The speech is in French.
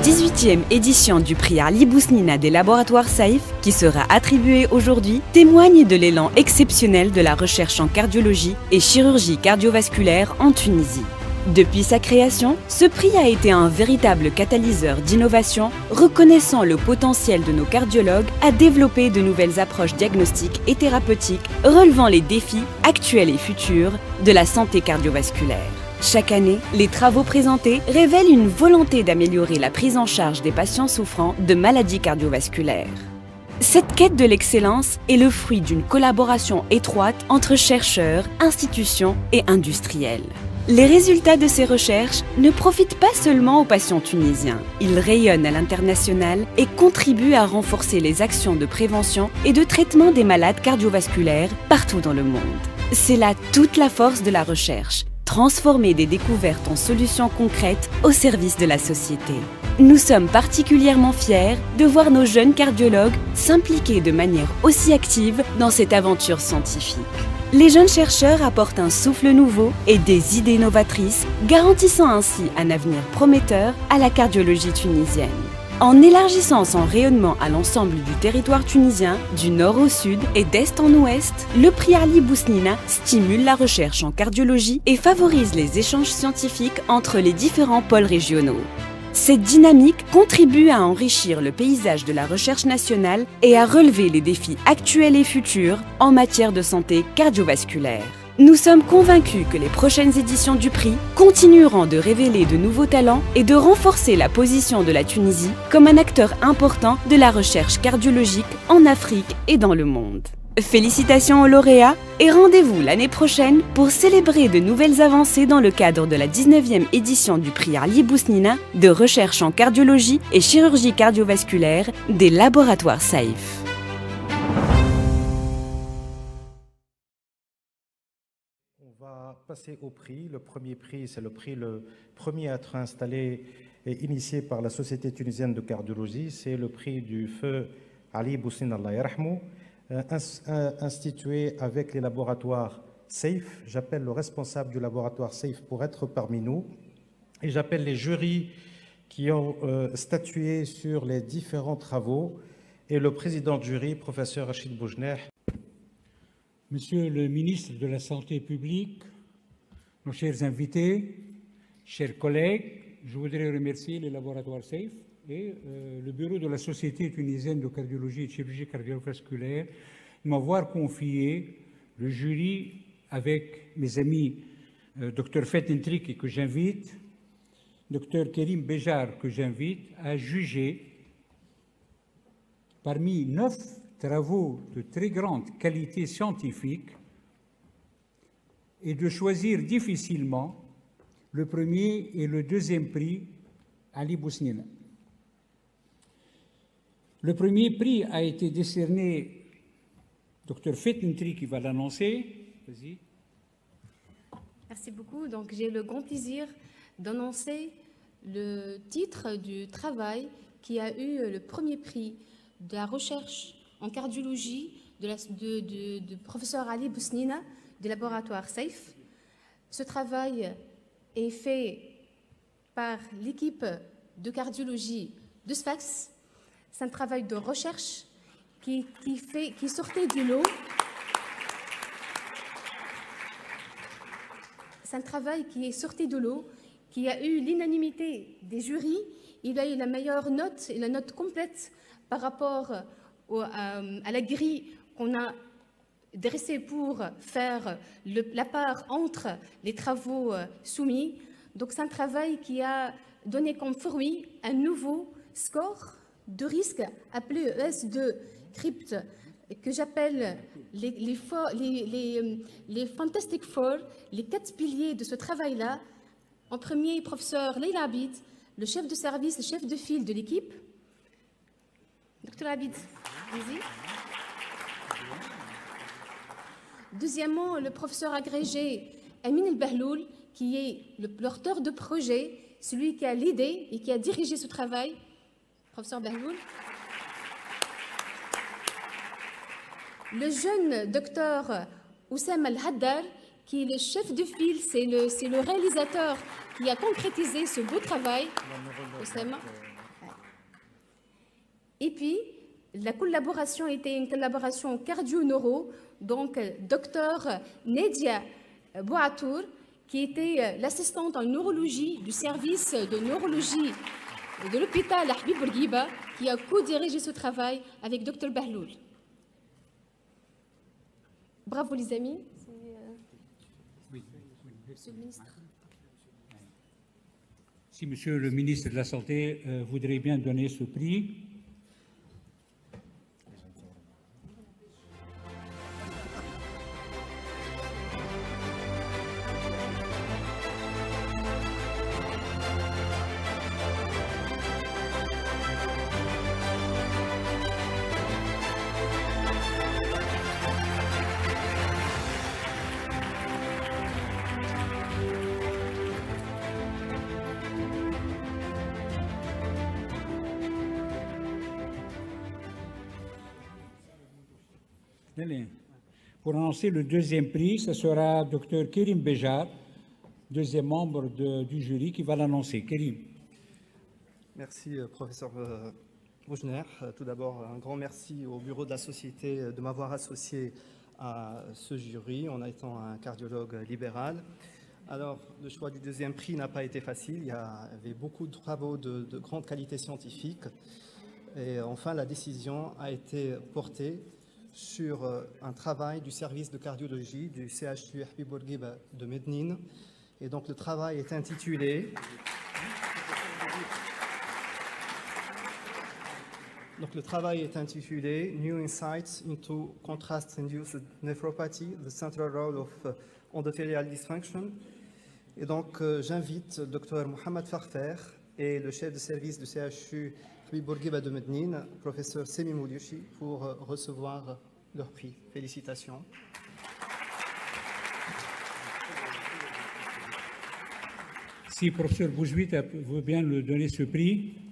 18e édition du prix Ali Bousnina des laboratoires Saïf, qui sera attribué aujourd'hui, témoigne de l'élan exceptionnel de la recherche en cardiologie et chirurgie cardiovasculaire en Tunisie. Depuis sa création, ce prix a été un véritable catalyseur d'innovation, reconnaissant le potentiel de nos cardiologues à développer de nouvelles approches diagnostiques et thérapeutiques, relevant les défis actuels et futurs de la santé cardiovasculaire. Chaque année, les travaux présentés révèlent une volonté d'améliorer la prise en charge des patients souffrant de maladies cardiovasculaires. Cette quête de l'excellence est le fruit d'une collaboration étroite entre chercheurs, institutions et industriels. Les résultats de ces recherches ne profitent pas seulement aux patients tunisiens. Ils rayonnent à l'international et contribuent à renforcer les actions de prévention et de traitement des malades cardiovasculaires partout dans le monde. C'est là toute la force de la recherche, transformer des découvertes en solutions concrètes au service de la société. Nous sommes particulièrement fiers de voir nos jeunes cardiologues s'impliquer de manière aussi active dans cette aventure scientifique. Les jeunes chercheurs apportent un souffle nouveau et des idées novatrices, garantissant ainsi un avenir prometteur à la cardiologie tunisienne. En élargissant son rayonnement à l'ensemble du territoire tunisien, du nord au sud et d'est en ouest, le prix Ali Bousnina stimule la recherche en cardiologie et favorise les échanges scientifiques entre les différents pôles régionaux. Cette dynamique contribue à enrichir le paysage de la recherche nationale et à relever les défis actuels et futurs en matière de santé cardiovasculaire. Nous sommes convaincus que les prochaines éditions du prix continueront de révéler de nouveaux talents et de renforcer la position de la Tunisie comme un acteur important de la recherche cardiologique en Afrique et dans le monde. Félicitations aux lauréats et rendez-vous l'année prochaine pour célébrer de nouvelles avancées dans le cadre de la 19e édition du prix Ali Bousnina de recherche en cardiologie et chirurgie cardiovasculaire des laboratoires Saïf. On va passer au prix. Le premier prix, c'est le premier à être installé et initié par la Société tunisienne de cardiologie. C'est le prix du feu Ali Bousnina, Allah yarhamou, institué avec les laboratoires Saïf. J'appelle le responsable du laboratoire Saïf pour être parmi nous et j'appelle les jurys qui ont statué sur les différents travaux et le président de jury, professeur Rachid Boujneh. Monsieur le ministre de la Santé publique, nos chers invités, chers collègues, je voudrais remercier les laboratoires Saïf et le bureau de la Société tunisienne de cardiologie et de chirurgie cardiovasculaire de m'avoir confié le jury avec mes amis Dr Fethi Ntriki que j'invite, Dr Kerim Bejar que j'invite à juger parmi 9 travaux de très grande qualité scientifique et de choisir difficilement le premier et le deuxième prix Ali Bousnina. Le premier prix a été décerné, Dr Fethi Ntriki qui va l'annoncer. Vas-y. Merci beaucoup. Donc j'ai le grand plaisir d'annoncer le titre du travail qui a eu le premier prix de la recherche en cardiologie de professeur Ali Bousnina du laboratoire Saïf. Ce travail est fait par l'équipe de cardiologie de Sfax. C'est un travail de recherche qui sortait du lot. C'est un travail qui est sorti de l'eau, qui a eu l'unanimité des jurys. Il a eu la meilleure note et la note complète par rapport à la grille qu'on a dressée pour faire la part entre les travaux soumis. Donc c'est un travail qui a donné comme fruit un nouveau score de risque appelé ES2 crypt que j'appelle les Fantastic Four, les 4 piliers de ce travail-là. En premier, professeur Leila Abid, le chef de service, le chef de file de l'équipe. Docteur Abid, allez-y. Deuxièmement, le professeur agrégé Amin El Bahloul, qui est le porteur de projet, celui qui a l'idée et qui a dirigé ce travail. Professeur Bahloul. Le jeune docteur Oussama Al-Haddar, qui est le chef de file, c'est le réalisateur qui a concrétisé ce beau travail. Oussama. Et puis, la collaboration était une collaboration cardio-neuro, donc docteur Nedia Bouatour, qui était l'assistante en neurologie du service de neurologie de l'hôpital Habib Bourguiba, qui a co-dirigé ce travail avec Dr Bahloul. Bravo les amis. Monsieur le ministre. Si Monsieur le ministre de la Santé voudrait bien donner ce prix. Pour annoncer le deuxième prix, ce sera Dr Kérim Béjar, deuxième membre du jury, qui va l'annoncer. Kérim. Merci, professeur Boujner. Tout d'abord, un grand merci au bureau de la Société de m'avoir associé à ce jury en étant un cardiologue libéral. Alors, le choix du deuxième prix n'a pas été facile. Il y avait beaucoup de travaux de grande qualité scientifique. Et enfin, la décision a été portée sur un travail du service de cardiologie du CHU Habib Bourguiba de Mednine. Et donc le travail est intitulé New Insights into Contrast-Induced Nephropathy, the Central Role of Endothelial Dysfunction. Et donc j'invite Dr Mohamed Farfer et le chef de service du CHU Habib Bourguiba de Mednine, professeur Semi Mouliouchi, pour recevoir leur prix. Félicitations. Si le professeur Boujouit veut bien lui donner ce prix.